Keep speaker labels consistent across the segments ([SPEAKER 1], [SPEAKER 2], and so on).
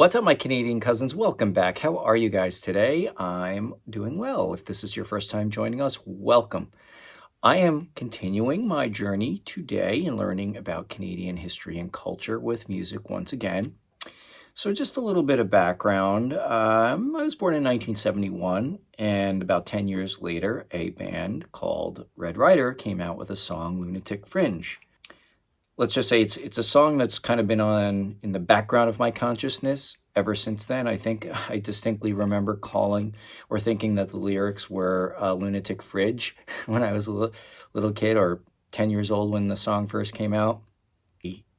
[SPEAKER 1] What's up, my Canadian cousins? Welcome back. How are you guys today? I'm doing well. If this is your first time joining us, welcome. I am continuing my journey today in learning about Canadian history and culture with music once again. So just a little bit of background. I was born in 1971, and about 10 years later, a band called Red Rider came out with a song, Lunatic Fringe. Let's just say it's a song that's kind of been on in the background of my consciousness ever since then. I think I distinctly remember calling or thinking that the lyrics were Lunatic Fringe when I was a little kid, or 10 years old when the song first came out.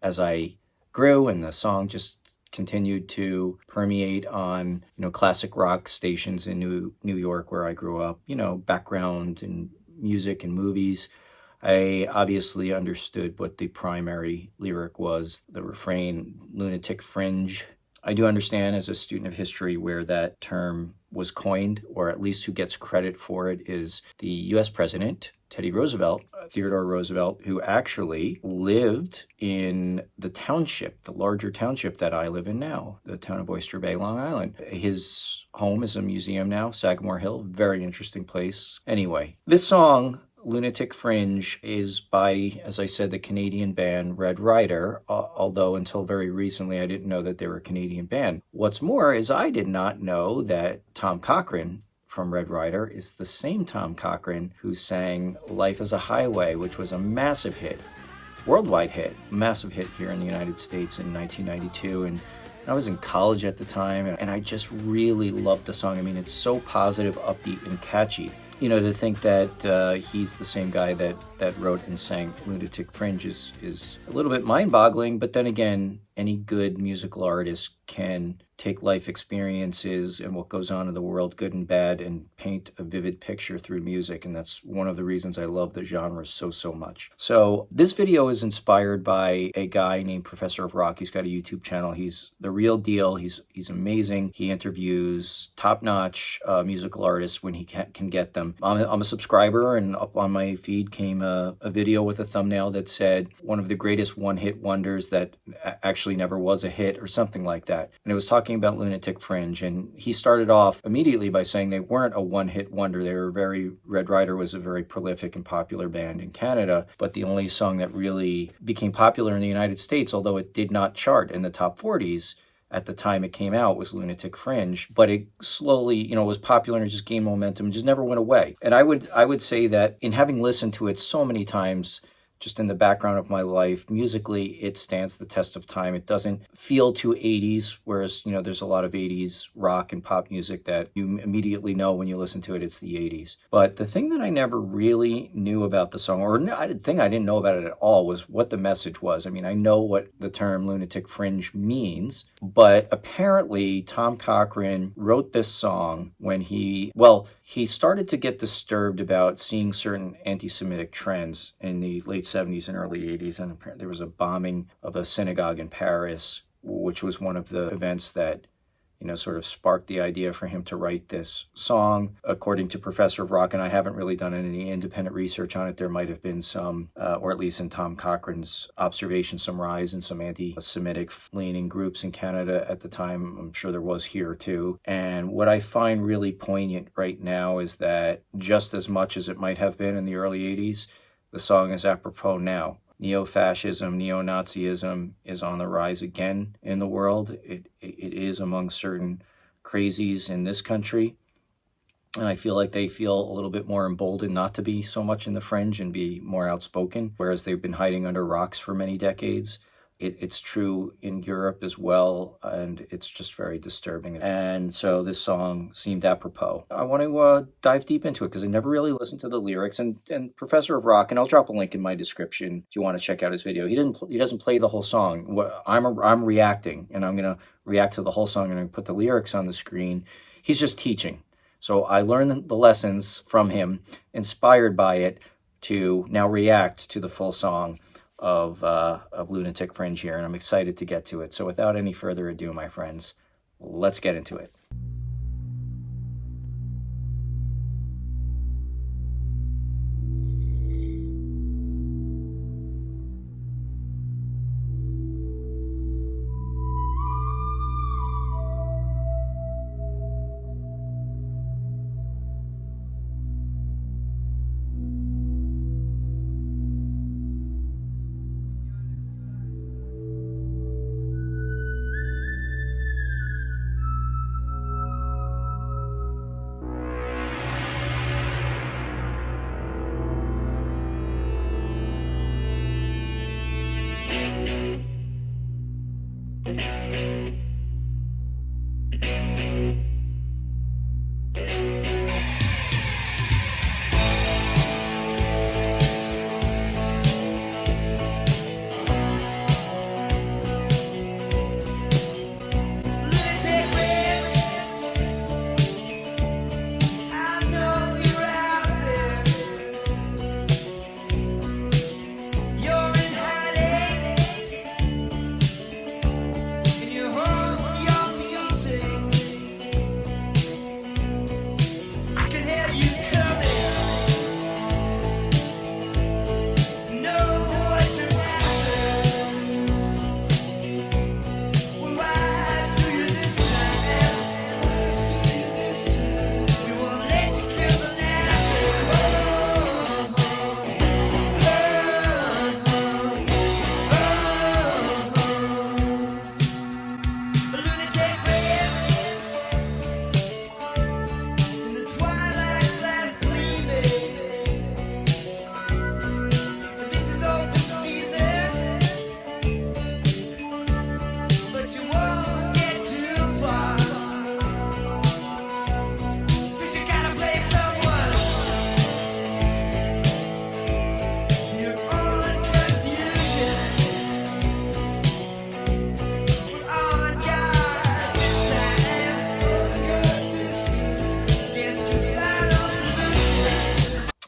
[SPEAKER 1] As I grew and the song just continued to permeate on, classic rock stations in New York where I grew up, background and music and movies, I obviously understood what the primary lyric was, the refrain, Lunatic Fringe. I do understand as a student of history where that term was coined, or at least who gets credit for it, is the US President, Theodore Roosevelt, who actually lived in the township, the larger township that I live in now, the town of Oyster Bay, Long Island. His home is a museum now, Sagamore Hill, very interesting place. Anyway, this song, Lunatic Fringe, is by, as I said, the Canadian band Red Rider, although until very recently I didn't know that they were a Canadian band. What's more is I did not know that Tom Cochran from Red Rider is the same Tom Cochran who sang Life is a Highway, which was a massive hit, worldwide hit, massive hit here in the United States in 1992. And I was in college at the time, and I just really loved the song. I mean, it's so positive, upbeat, and catchy. To think that he's the same guy that wrote and sang Lunatic Fringe is a little bit mind-boggling, but then again, any good musical artist can take life experiences and what goes on in the world, good and bad, and paint a vivid picture through music, and that's one of the reasons I love the genre so much. So this video is inspired by a guy named Professor of Rock. He's got a YouTube channel. He's the real deal. He's amazing. He interviews top-notch musical artists when he can get them. I'm a subscriber, and up on my feed came a video with a thumbnail that said one of the greatest one-hit wonders that actually never was a hit, or something like that. And it was talking about Lunatic Fringe, and he started off immediately by saying they weren't a one-hit wonder. Red Rider was a very prolific and popular band in Canada, but the only song that really became popular in the United States, although it did not chart in the top 40s at the time it came out, was Lunatic Fringe. But it slowly, was popular and just gained momentum and just never went away. And I would say that in having listened to it so many times, just in the background of my life, musically, it stands the test of time. It doesn't feel too 80s, whereas, there's a lot of 80s rock and pop music that you immediately know when you listen to it, it's the 80s. But the thing that I never really knew about the song, or the thing I didn't know about it at all, was what the message was. I mean, I know what the term Lunatic Fringe means, but apparently Tom Cochran wrote this song when he started to get disturbed about seeing certain anti-Semitic trends in the late 70s and early 80s, and there was a bombing of a synagogue in Paris, which was one of the events that sort of sparked the idea for him to write this song. According to Professor of Rock, and I haven't really done any independent research on it, there might have been some, or at least in Tom Cochran's observation, some rise in some anti-Semitic leaning groups in Canada at the time. I'm sure there was here too. And what I find really poignant right now is that just as much as it might have been in the early 80s, the song is apropos now. Neo-fascism, neo-Nazism is on the rise again in the world. It is among certain crazies in this country. And I feel like they feel a little bit more emboldened not to be so much in the fringe and be more outspoken, whereas they've been hiding under rocks for many decades. It's true in Europe as well, and it's just very disturbing. And so this song seemed apropos. I want to dive deep into it because I never really listened to the lyrics. And Professor of Rock, and I'll drop a link in my description if you want to check out his video. He doesn't play the whole song. I'm reacting, and I'm going to react to the whole song, and I'm going to put the lyrics on the screen. He's just teaching. So I learned the lessons from him, inspired by it, to now react to the full song of Lunatic Fringe here, and I'm excited to get to it. So without any further ado, my friends, let's get into it.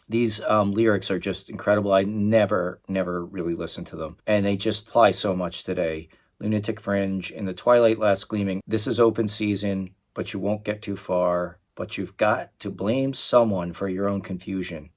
[SPEAKER 1] These lyrics are just incredible. I never really listened to them. And they just apply so much today. Lunatic Fringe, in the twilight last gleaming, this is open season, but you won't get too far. But you've got to blame someone for your own confusion.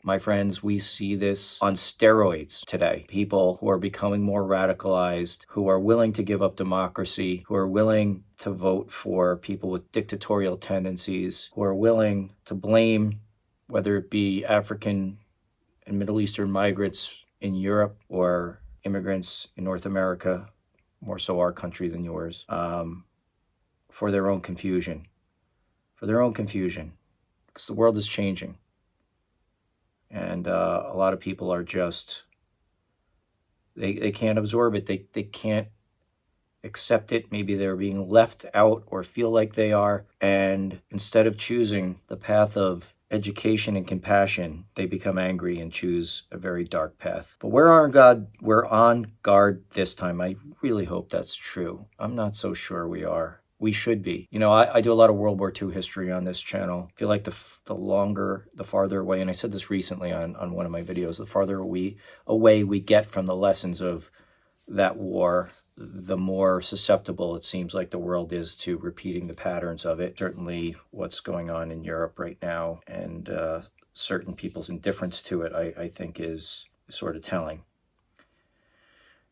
[SPEAKER 1] My friends, we see this on steroids today. People who are becoming more radicalized, who are willing to give up democracy, who are willing to vote for people with dictatorial tendencies, who are willing to blame, whether it be African and Middle Eastern migrants in Europe or immigrants in North America, more so our country than yours, for their own confusion. For their own confusion. Because the world is changing. And a lot of people are just, they can't absorb it. They can't accept it. Maybe they're being left out or feel like they are. And instead of choosing the path of education and compassion, they become angry and choose a very dark path. But we're on guard this time. I really hope that's true. I'm not so sure we are. We should be. You know, I do a lot of World War II history on this channel. I feel like the farther away, and I said this recently on one of my videos, the farther away we get from the lessons of that war, the more susceptible it seems like the world is to repeating the patterns of it. Certainly what's going on in Europe right now and certain people's indifference to it, I think is sort of telling.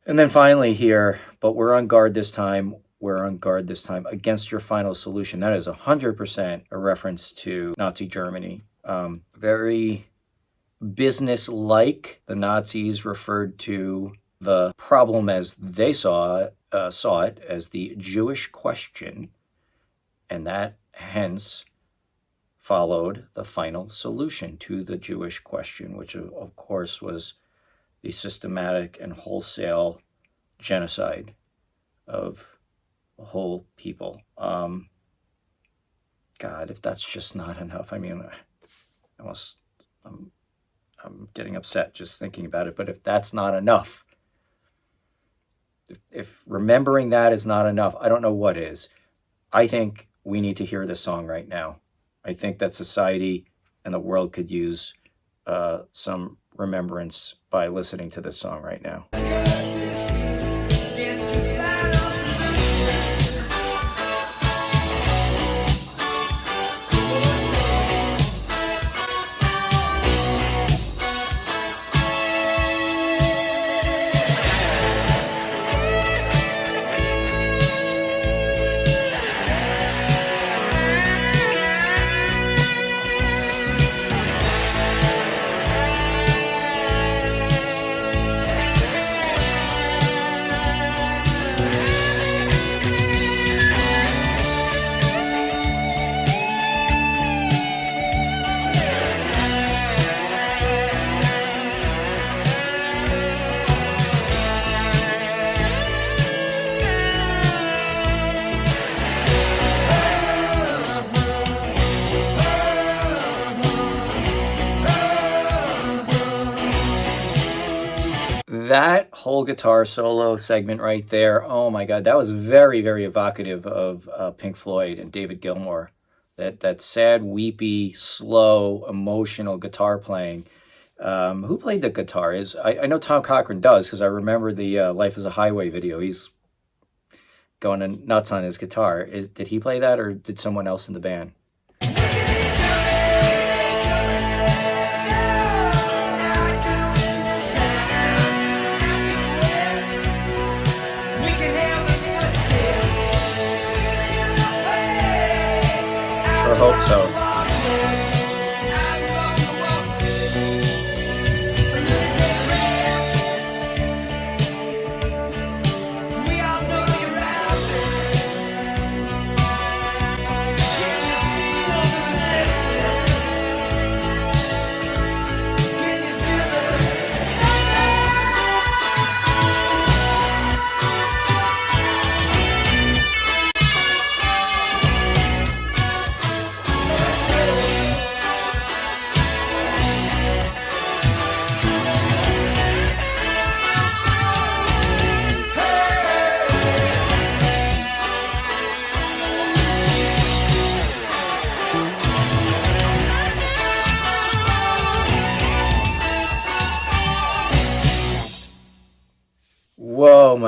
[SPEAKER 1] And then finally here, but we're on guard this time. We're on guard this time against your final solution. That is 100% a reference to Nazi Germany. Very business-like. The Nazis referred to the problem as they saw it as the Jewish question, and that hence followed the final solution to the Jewish question, which of course was the systematic and wholesale genocide of whole people. God, if that's just not enough. I mean, I'm getting upset just thinking about it. But if that's not enough, if remembering that is not enough, I don't know what is. I think we need to hear this song right now. I think that society and the world could use some remembrance by listening to this song right now. That whole guitar solo segment right there, oh my God, that was very, very evocative of Pink Floyd and David Gilmour. That sad, weepy, slow, emotional guitar playing. Who played the guitar? I know Tom Cochran does, because I remember the Life is a Highway video. He's going nuts on his guitar. Did he play that, or did someone else in the band? I hope so.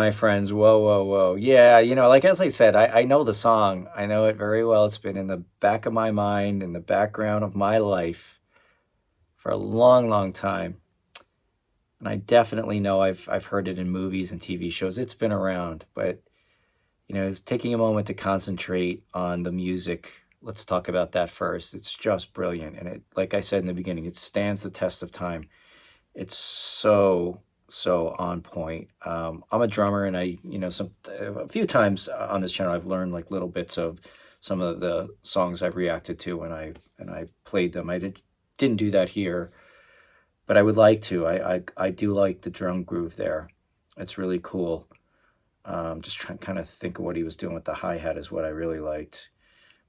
[SPEAKER 1] my friends. Whoa, whoa, whoa. Yeah, like as I said, I know the song. I know it very well. It's been in the back of my mind, in the background of my life for a long, long time. And I definitely know I've heard it in movies and TV shows. It's been around, but it's taking a moment to concentrate on the music. Let's talk about that first. It's just brilliant, and like I said in the beginning, it stands the test of time. It's so on point. I'm a drummer, and a few times on this channel I've learned like little bits of some of the songs I've reacted to when I played them. I didn't do that here, but I would like to. I do like the drum groove there. It's really cool. Just trying to kind of think of what he was doing with the hi-hat is what I really liked.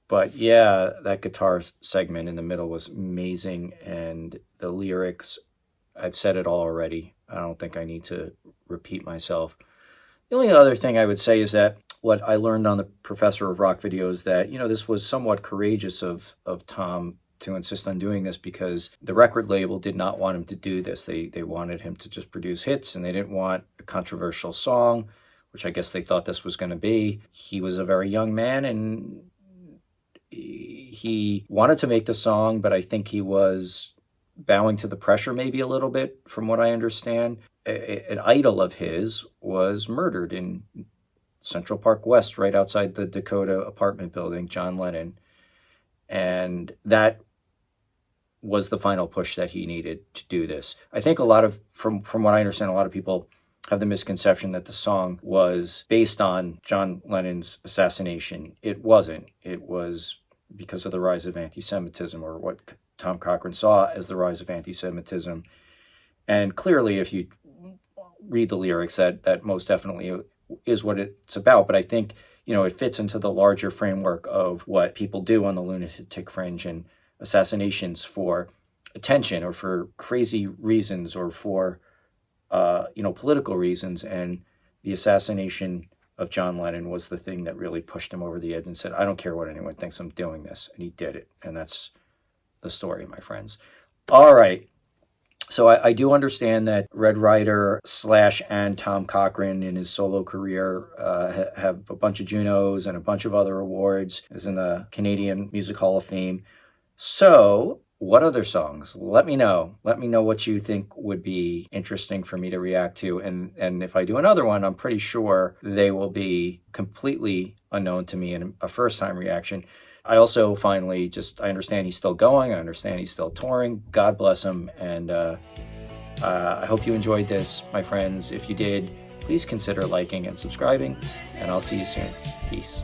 [SPEAKER 1] But yeah, that guitar segment in the middle was amazing, and the lyrics, I've said it all already. I don't think I need to repeat myself. The only other thing I would say is that what I learned on the Professor of Rock videos, that, this was somewhat courageous of Tom to insist on doing this, because the record label did not want him to do this. They wanted him to just produce hits, and they didn't want a controversial song, which I guess they thought this was going to be. He was a very young man, and he wanted to make the song, but I think he was bowing to the pressure maybe a little bit, from what I understand. An idol of his was murdered in Central Park West, right outside the Dakota apartment building, John Lennon. And that was the final push that he needed to do this. I think from what I understand, a lot of people have the misconception that the song was based on John Lennon's assassination. It wasn't. It was because of the rise of anti-Semitism, or what Tom Cochran saw as the rise of anti-Semitism. And clearly, if you read the lyrics, that most definitely is what it's about. But I think, it fits into the larger framework of what people do on the Lunatic Fringe, and assassinations for attention, or for crazy reasons, or for political reasons. And the assassination of John Lennon was the thing that really pushed him over the edge and said, I don't care what anyone thinks, I'm doing this. And he did it. And that's the story, my friends. All right. So I do understand that Red Rider / and Tom Cochran in his solo career have a bunch of Junos and a bunch of other awards, is in the Canadian Music Hall of Fame. So what other songs? Let me know. Let me know what you think would be interesting for me to react to. And if I do another one, I'm pretty sure they will be completely unknown to me and a first-time reaction. I also finally I understand he's still going. I understand he's still touring. God bless him. And I hope you enjoyed this, my friends. If you did, please consider liking and subscribing. And I'll see you soon. Peace.